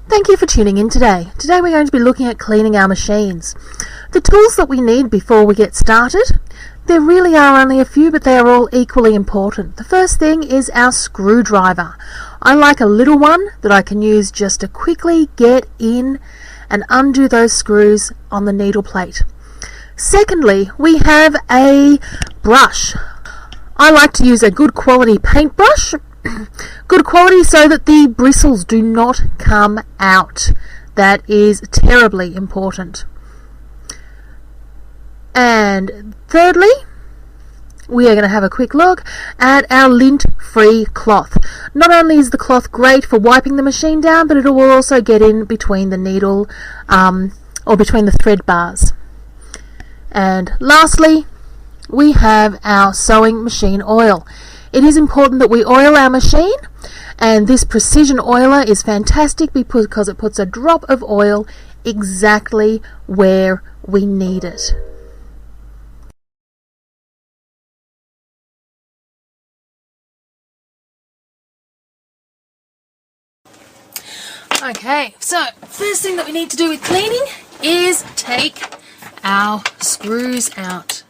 Thank you for tuning in today. Today we're going to be looking at cleaning our machines. The tools that we need before we get started, there really are only a few, but they are all equally important. The first thing is our screwdriver. I like a little one that I can use just to quickly get in and undo those screws on the needle plate. Secondly, we have a brush. I like to use a good quality paintbrush. Good quality so that the bristles do not come out. That is terribly important. And thirdly, we are going to have a quick look at our lint-free cloth. Not only is the cloth great for wiping the machine down, but it will also get in between the needle or between the thread bars. And lastly, we have our sewing machine oil. It is important that we oil our machine, and this precision oiler is fantastic because it puts a drop of oil exactly where we need it. Okay, so first thing that we need to do with cleaning is take our screws out.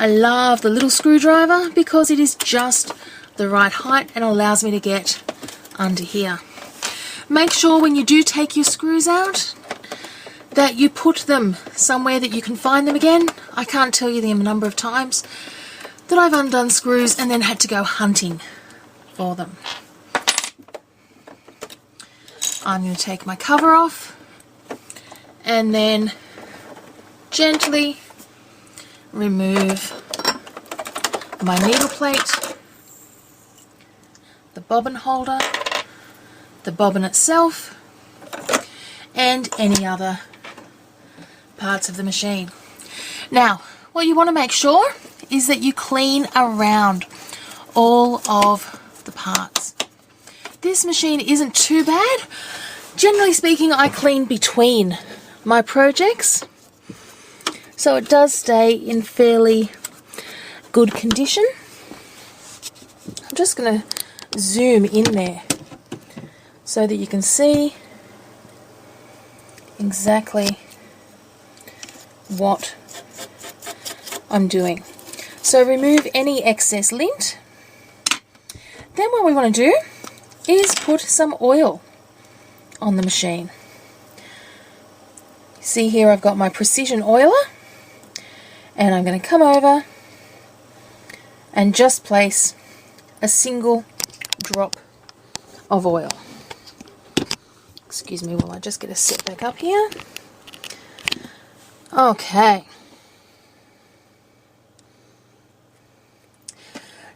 I love the little screwdriver because it is just the right height and allows me to get under here. Make sure when you do take your screws out that you put them somewhere that you can find them again. I can't tell you the number of times that I've undone screws and then had to go hunting for them. I'm going to take my cover off and then gently remove my needle plate, the bobbin holder, the bobbin itself, and any other parts of the machine. Now, what you want to make sure is that you clean around all of the parts. This machine isn't too bad. Generally speaking, I clean between my projects, so it does stay in fairly good condition. I'm just going to zoom in there so that you can see exactly what I'm doing. So remove any excess lint. Then what we want to do is put some oil on the machine. See here I've got my precision oiler, and I'm going to come over and just place a single drop of oil. Excuse me while I just get a set back up here. Okay.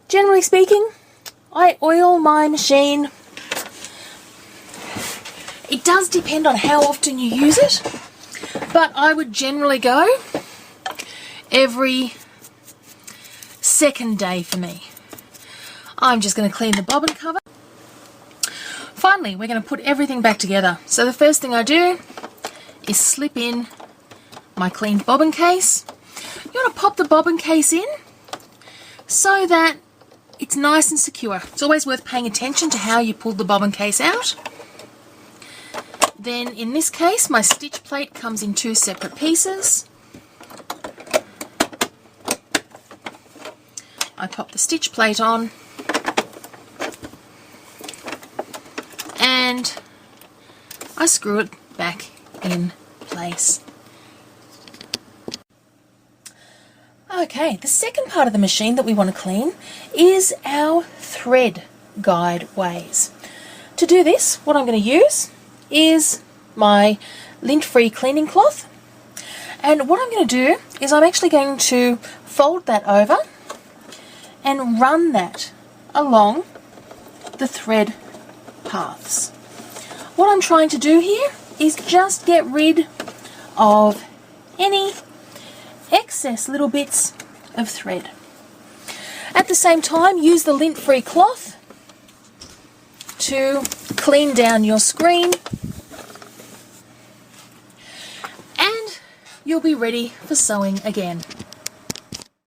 Generally speaking, I oil my machine. It does depend on how often you use it, but I would generally go every second day for me. I'm just going to clean the bobbin cover. Finally, we're going to put everything back together. So the first thing I do is slip in my cleaned bobbin case. You want to pop the bobbin case in so that it's nice and secure. It's always worth paying attention to how you pull the bobbin case out. Then in this case, my stitch plate comes in two separate pieces. I pop the stitch plate on and I screw it back in place. Okay, the second part of the machine that we want to clean is our thread guide ways. To do this, what I'm going to use is my lint-free cleaning cloth, and what I'm going to do is I'm actually going to fold that over and run that along the thread paths. What I'm trying to do here is just get rid of any excess little bits of thread. At the same time, use the lint-free cloth to clean down your screen, and you'll be ready for sewing again.